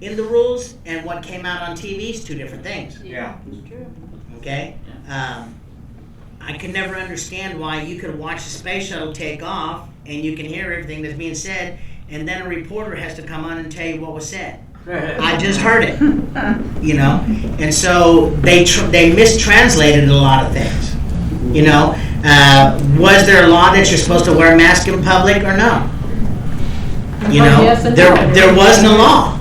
in the rules and what came out on TV, it's two different things. Yeah. Okay? I could never understand why you could watch the space shuttle take off and you can hear everything that's being said, and then a reporter has to come on and tell you what was said. I just heard it, you know, and so they mistranslated a lot of things. You know, was there a law that you're supposed to wear a mask in public or no? You know, Yes and there was no law.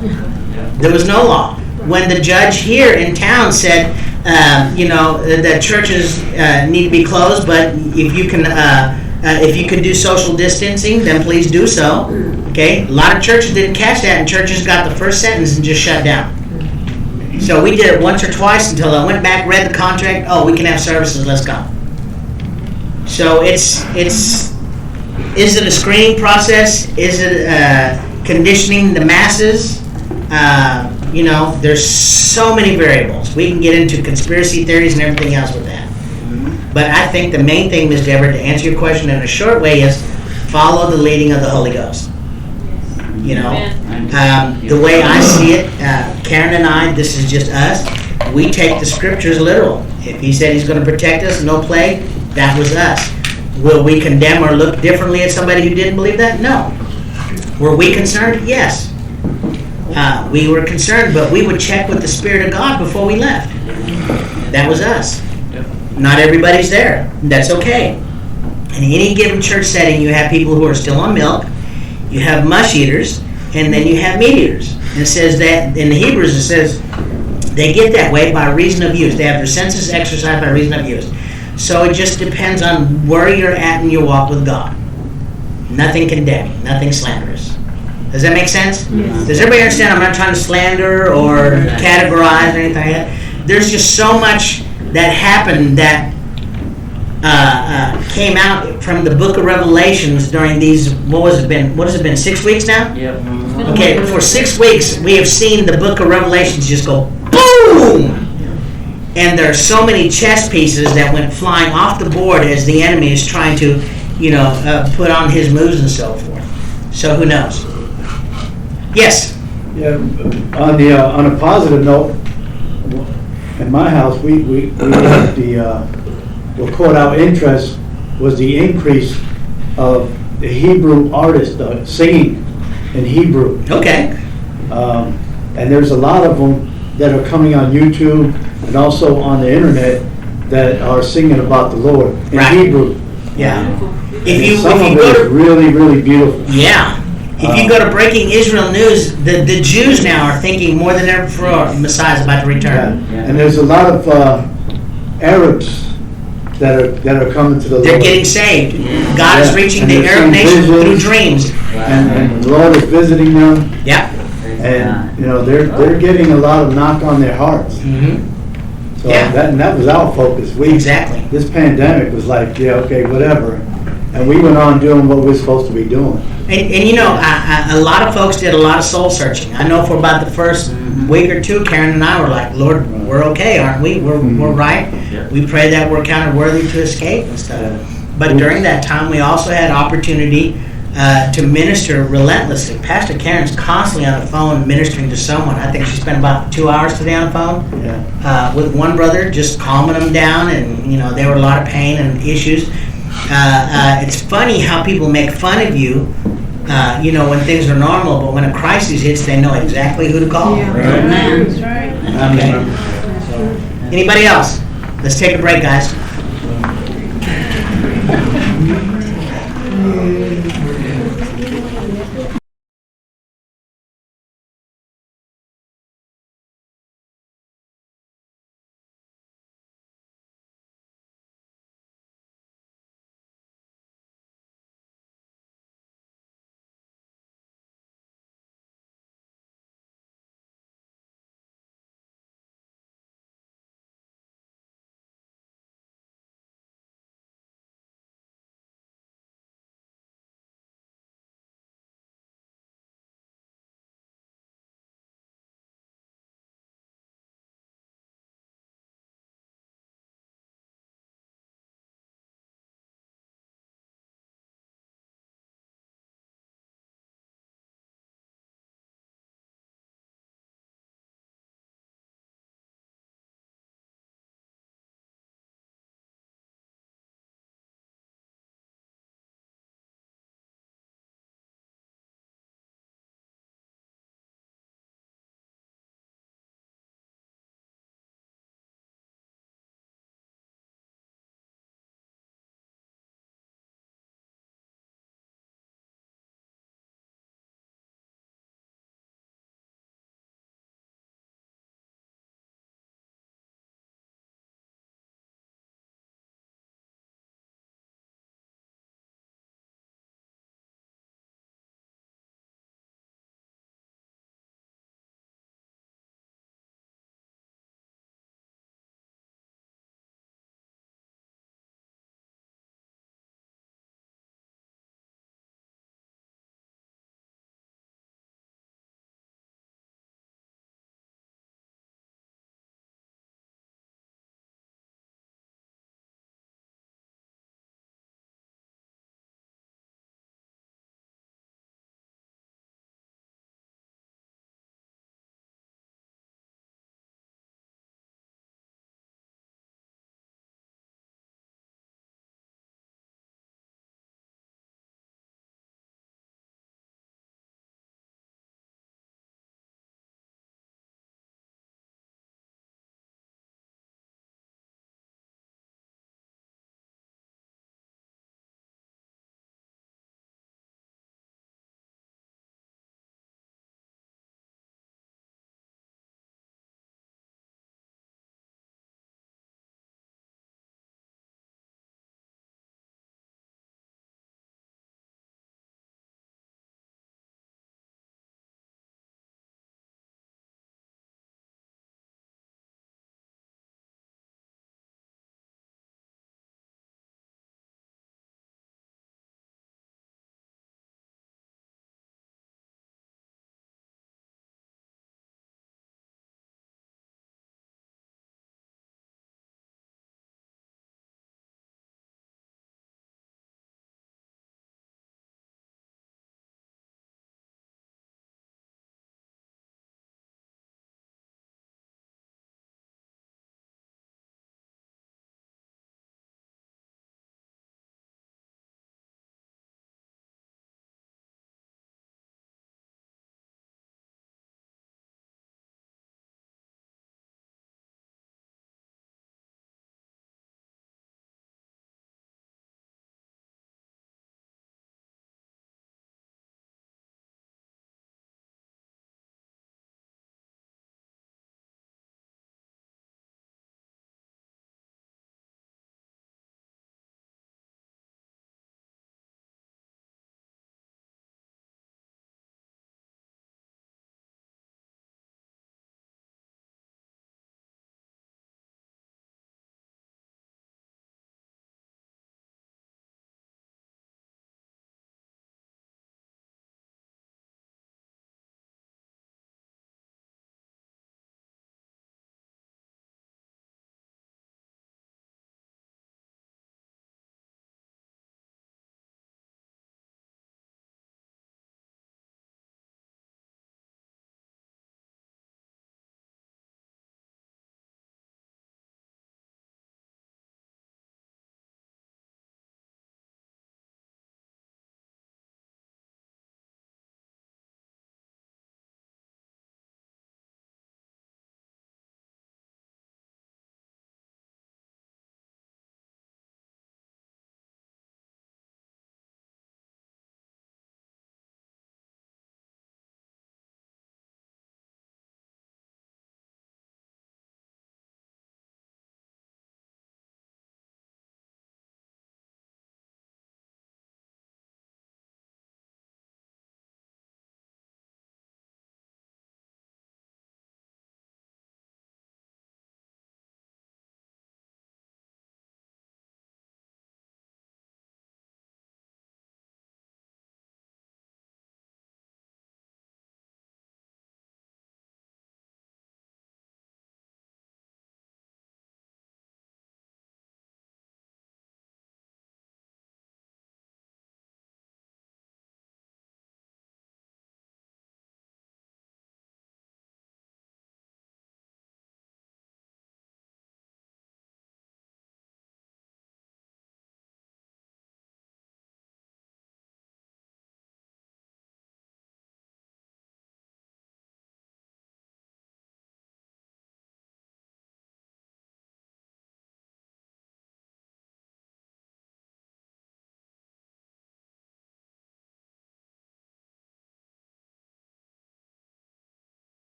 There was no law. When the judge here in town said, you know, that churches need to be closed, but if you can do social distancing, then please do so. Okay, a lot of churches didn't catch that, and churches got the first sentence and just shut down. So we did it once or twice until I went back, read the contract. Oh, we can have services. Let's go. So is it a screening process? Is it conditioning the masses? You know, there's so many variables. We can get into conspiracy theories and everything else with that. But I think the main thing, Ms. Deborah, to answer your question in a short way, is follow the leading of the Holy Ghost. You know, the way I see it, Karen and I, this is just us. We take the scriptures literal. If he said he's going to protect us, no plague, that was us. Will we condemn or look differently at somebody who didn't believe that? No. Were we concerned? Yes. We were concerned, but we would check with the Spirit of God before we left. That was us. Not everybody's there. That's okay. In any given church setting, you have people who are still on milk, you have mush eaters, and then you have meat eaters. And it says that, in the Hebrews, it says they get that way by reason of use. They have their senses exercised by reason of use. So it just depends on where you're at in your walk with God. Nothing condemning, nothing slanderous. Does that make sense? Yes. Does everybody understand? I'm not trying to slander or categorize or anything like that. There's just so much that happened that came out from the book of Revelations during these, what has it been, 6 weeks now? Yep. Okay, for 6 weeks we have seen the book of Revelations just go boom! And there are so many chess pieces that went flying off the board as the enemy is trying to, you know, put on his moves and so forth. So who knows? Yes? Yeah, on a positive note, in my house, we had what caught our interest was the increase of the Hebrew artists singing in Hebrew. Okay. And there's a lot of them that are coming on YouTube and also on the internet that are singing about the Lord in Hebrew. Yeah. Some of it is really, really beautiful. Yeah. If you go to Breaking Israel News, the Jews now are thinking more than ever before Messiah's about to return. Yeah. And there's a lot of Arabs that are coming to the Lord. They're getting saved. God is reaching the Arab nations through dreams. And the Lord is visiting them. Yep. And you know they're getting a lot of knock on their hearts. Mm-hmm. So that was our focus. Exactly. This pandemic was like, yeah, okay, whatever. And we went on doing what we were supposed to be doing. And you know, a lot of folks did a lot of soul searching. I know for about the first week or two, Karen and I were like, Lord, we're okay, aren't we? We're right. Yeah. We pray that we're counted worthy to escape and stuff. But during that time, we also had opportunity to minister relentlessly. Pastor Karen's constantly on the phone ministering to someone. I think she spent about 2 hours today on the phone with one brother, just calming him down, and there were a lot of pain and issues. It's funny how people make fun of you, when things are normal, but when a crisis hits, they know exactly who to call. Yeah. Right. That's right. Okay. Anybody else? Let's take a break, guys.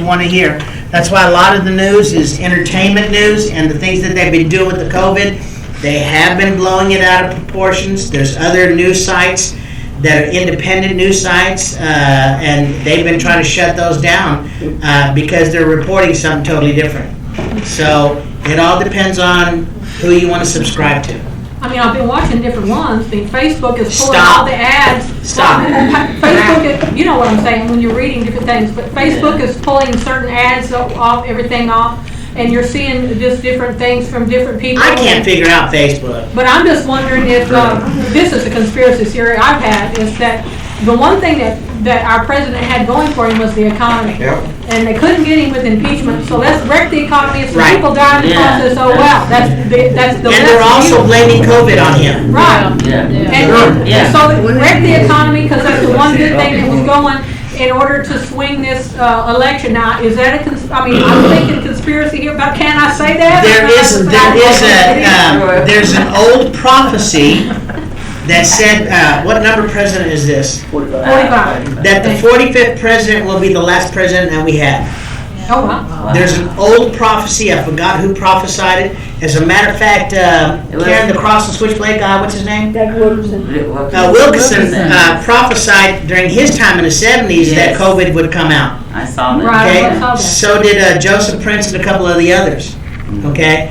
you want to hear. That's why a lot of the news is entertainment news, and the things that they've been doing with the COVID, they have been blowing it out of proportions. There's other news sites that are independent news sites, and they've been trying to shut those down because they're reporting something totally different. So it all depends on who you want to subscribe to. I mean, I've been watching different ones. I mean, Facebook is pulling Stop. all the ads. Stop. Facebook, you know what I'm saying when you're reading different things, but Facebook is pulling certain ads off, everything off, and you're seeing just different things from different people. I can't figure out Facebook. But I'm just wondering if, this is a conspiracy theory I've had, is that the one thing that our president had going for him was the economy. Yep. And they couldn't get him with impeachment, so let's wreck the economy, so Right. people die in the process, oh well, that's the And they're also blaming COVID on him. Right. Yeah. And Yeah. so wreck the economy, because that's the one good thing that was going in order to swing this election. Now, is that I'm thinking conspiracy here, but can I say that? There's an old prophecy that said, what number president is this? 45. That the 45th president will be the last president that we have. Oh, wow. There's an old prophecy, I forgot who prophesied it. As a matter of fact, Karen, the cross and switchblade guy, what's his name? Doug Wilkerson. Wilkerson prophesied during his time in the 70s that COVID would come out. I saw that. Right. Okay, I saw that. so did Joseph Prince and a couple of the others. Okay,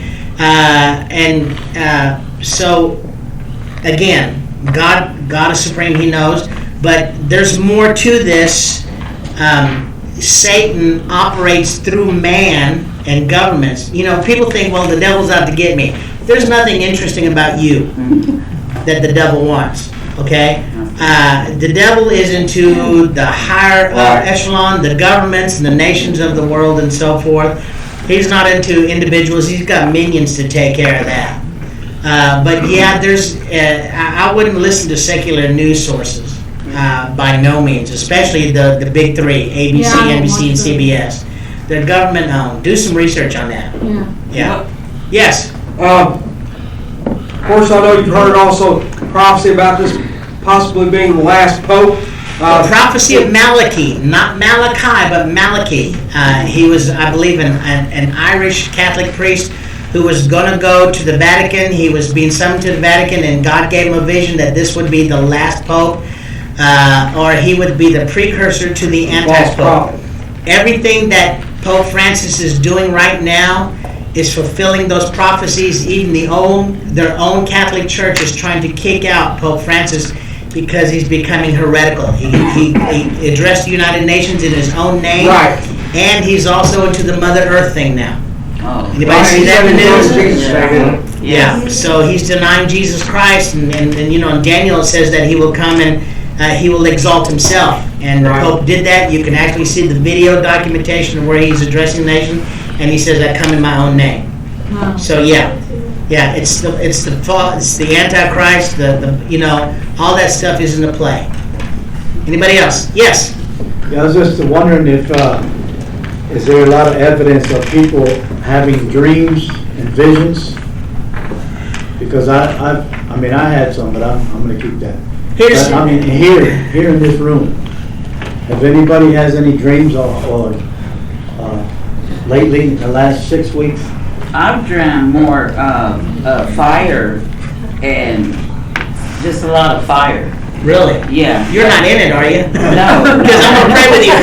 so again, God is supreme. He knows, but there's more to this. Satan operates through man and governments. You know, people think, well, the devil's out to get me. There's nothing interesting about you that the devil wants. Okay, the devil is into the higher echelon, the governments and the nations of the world and so forth. He's not into individuals. He's got minions to take care of that. But yeah, I wouldn't listen to secular news sources by no means, especially the big three, ABC, Yeah, I don't NBC, and watch them. CBS. They're government owned. Do some research on that. Yeah. Yes. Of course, I know you've heard also prophecy about this possibly being the last pope. The prophecy of Malachi, not Malachi, but Malachi. He was, I believe, an Irish Catholic priest who was going to go to the Vatican. He was being summoned to the Vatican, and God gave him a vision that this would be the last pope, or he would be the precursor to the anti-pope. Everything that Pope Francis is doing right now is fulfilling those prophecies. Even their own Catholic Church is trying to kick out Pope Francis because he's becoming heretical. He addressed the United Nations in his own name, Right. and he's also into the Mother Earth thing now. Oh. Anybody see that in the news? news? Yeah. So he's denying Jesus Christ, and you know, in Daniel it says that he will come and he will exalt himself. And the Right. Pope did that. You can actually see the video documentation of where he's addressing the nation, and he says, "I come in my own name." Wow. So yeah, it's the Antichrist. All that stuff is in the play. Anybody else? Yes. Yeah, I was just wondering if, is there a lot of evidence of people having dreams and visions? Because I had some, but I'm going to keep that. But, here in this room, if anybody has any dreams or lately, in the last 6 weeks? I've dreamt more fire and just a lot of fire. Really? Yeah. You're not in it, are you? No. Because I'm gonna pray with you.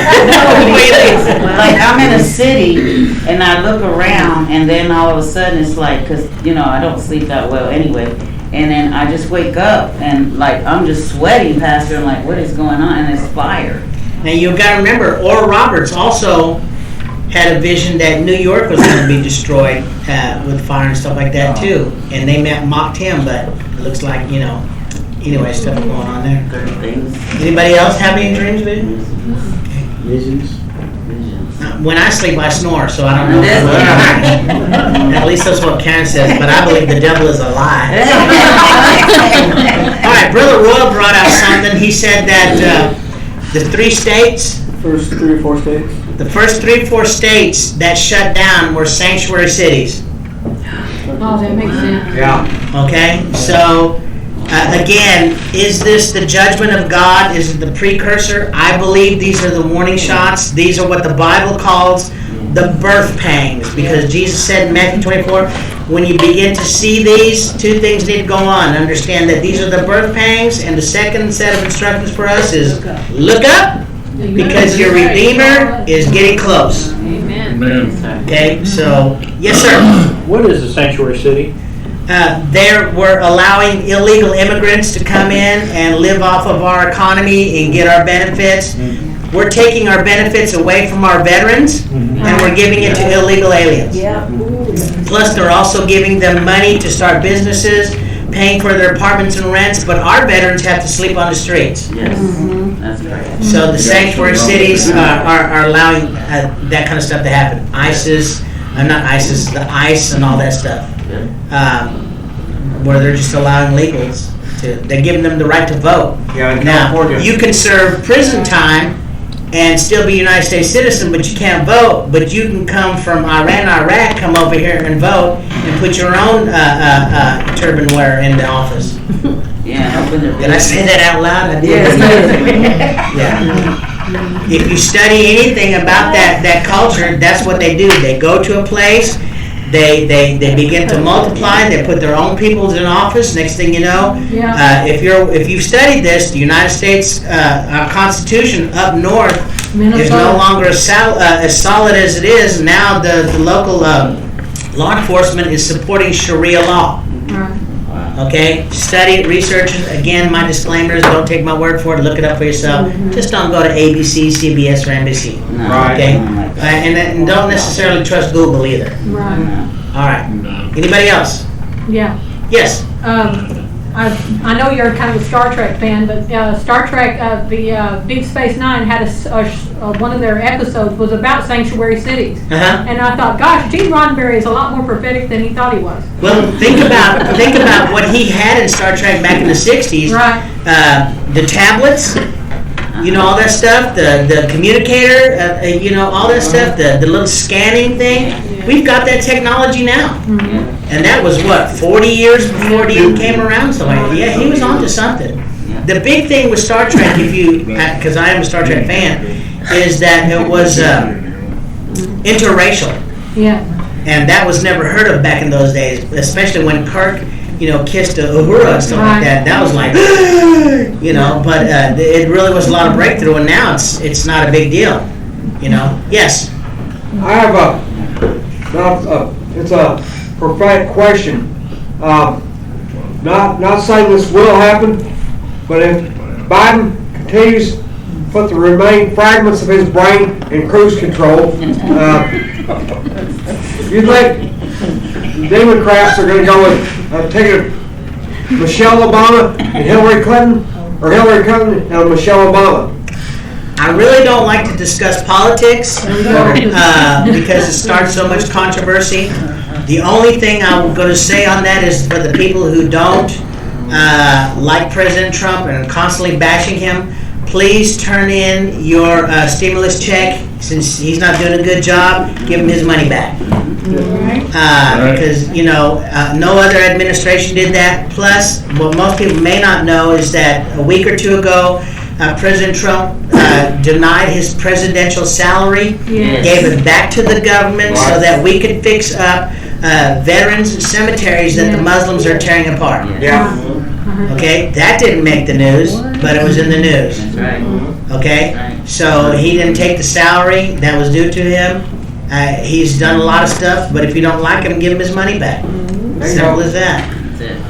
Like I'm in a city and I look around and then all of a sudden it's like, cause I don't sleep that well anyway. And then I just wake up and like I'm just sweating, Pastor. I'm like, what is going on? And it's fire. Now you got to remember, Oral Roberts also had a vision that New York was going to be destroyed with fire and stuff like that too. And they mocked him, but it looks like anyway, stuff going on there. Good things. Anybody else have any dreams, visions? Visions? When I sleep, I snore, so I don't know. At least that's what Karen says, but I believe the devil is a lie. All right, Brother Royal brought out something. He said that the 3 states, First 3 or 4 states? the first 3 or 4 states that shut down were sanctuary cities. Oh, that makes sense. Yeah. Okay, so Again, is this the judgment of God? Is it the precursor? I believe these are the warning shots. These are what the Bible calls the birth pangs, because Jesus said in Matthew 24, when you begin to see these, two things need to go on. Understand that these are the birth pangs, and the second set of instructions for us is look up, because your Redeemer is getting close. Amen. Okay, so, yes, sir. What is a sanctuary city? We're allowing illegal immigrants to come in and live off of our economy and get our benefits. We're taking our benefits away from our veterans, and we're giving it to illegal aliens. Plus, they're also giving them money to start businesses, paying for their apartments and rents, but our veterans have to sleep on the streets. Yes, that's right. So the sanctuary cities are allowing that kind of stuff to happen. the ICE and all that stuff. Where they're just allowing legals they're giving them the right to vote. Yeah, in Now, California. you can serve prison time and still be a United States citizen, but you can't vote. But you can come from Iran, Iraq, come over here and vote, and put your own turban wearer in the office. Yeah, open the. Did I say that out loud? I did. Yeah. If you study anything about that culture, that's what they do. They go to a place, they begin to multiply, they put their own people in office. Next thing you know, if you've studied this, the United States our Constitution up north is no longer as solid as it is. Now the local law enforcement is supporting Sharia law. Okay, study it, research it. Again, my disclaimers, don't take my word for it, look it up for yourself. Just don't go to ABC, CBS, or NBC. Right. Okay? And don't necessarily trust Google either. Right. All right. Anybody else? Yeah. Yes. I know you're kind of a Star Trek fan, but Star Trek, the Deep Space Nine had one of their episodes was about sanctuary cities, and I thought, gosh, Gene Roddenberry is a lot more prophetic than he thought he was. Well, think about what he had in Star Trek back in the '60s. Right. The tablets, all that stuff. The communicator, all that stuff. The little scanning thing. We've got that technology now. And that was, 40 years before it even came around? So, yeah, he was onto something. The big thing with Star Trek, because I am a Star Trek fan, is that it was interracial. Yeah. And that was never heard of back in those days, especially when Kirk, kissed a Uhura and stuff like that. That was like, but it really was a lot of breakthrough, and now it's not a big deal, Yes? I have it's a prophetic question. Not saying this will happen, but if Biden continues to put the remaining fragments of his brain in cruise control, you think Democrats are going to go with taking Michelle Obama and Hillary Clinton, or Hillary Clinton and Michelle Obama? I really don't like to discuss politics because it starts so much controversy. The only thing I'm going to say on that is for the people who don't like President Trump and are constantly bashing him, please turn in your stimulus check. Since he's not doing a good job, give him his money back. Because, no other administration did that. Plus, what most people may not know is that a week or two ago, President Trump denied his presidential salary, gave it back to the government so that we could fix up veterans' cemeteries that the Muslims are tearing apart. Okay, that didn't make the news, but it was in the news. That's right. Okay, so he didn't take the salary that was due to him. He's done a lot of stuff, but if you don't like him, give him his money back. Simple as that. That's it.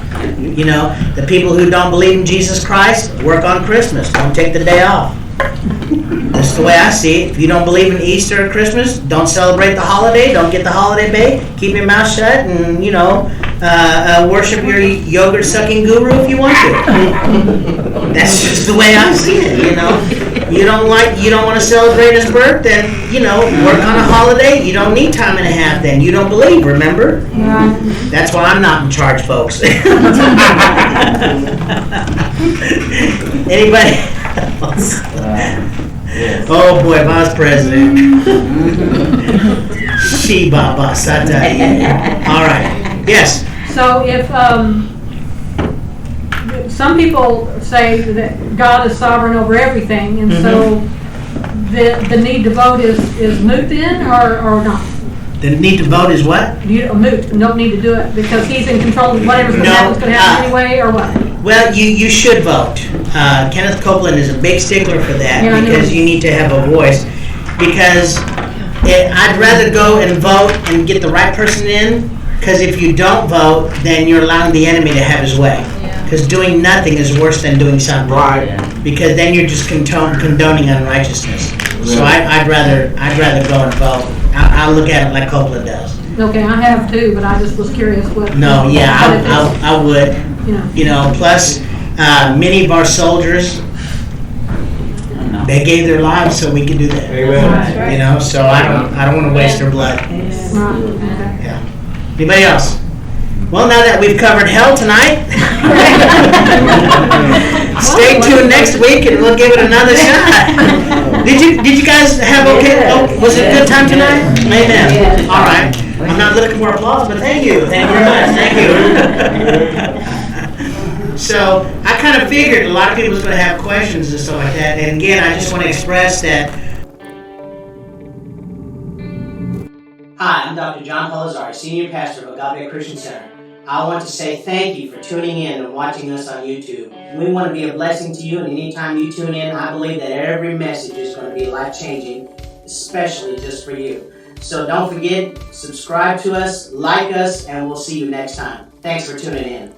The people who don't believe in Jesus Christ, work on Christmas. Don't take the day off. That's the way I see it. If you don't believe in Easter or Christmas, don't celebrate the holiday. Don't get the holiday bake. Keep your mouth shut and, worship your yogurt-sucking guru if you want to. That's just the way I see it, You don't want to celebrate his birth, then, work on a holiday. You don't need time and a half then. You don't believe, remember? That's why I'm not in charge, folks. Anybody else? Oh boy, if I was president. Sheba Satay. All right. Yes. So if some people say that God is sovereign over everything, and so the need to vote is moot then, or not? The need to vote is what? Moot, don't need to do it, because he's in control of whatever's going to happen, anyway, or what? Well, you should vote. Kenneth Copeland is a big stickler for that, Yeah, because you need to have a voice. Because I'd rather go and vote and get the right person in, because if you don't vote, then you're allowing the enemy to have his way. Because doing nothing is worse than doing something. Right. Because then you're just condoning unrighteousness. So I'd rather go and vote. I'll look at it like Copeland does. Okay, I have too, but I just was curious what. No, yeah, I would. You know. Plus, many of our soldiers, they gave their lives so we could do that. Amen. So I don't want to waste their blood. Right, okay. Yeah. Anybody else? Well, now that we've covered hell tonight, stay tuned next week and we'll give it another shot. Did you guys have okay? Oh, was it a good time tonight? Amen. All right. I'm not looking for applause, but thank you. Thank you very much. Thank you. So I kind of figured a lot of people was going to have questions and stuff like that. And again, I just want to express that. Hi, I'm Dr. John Pelizzari, Senior Pastor of Agape Christian Center. I want to say thank you for tuning in and watching us on YouTube. We want to be a blessing to you, and anytime you tune in, I believe that every message is going to be life-changing, especially just for you. So don't forget, subscribe to us, like us, and we'll see you next time. Thanks for tuning in.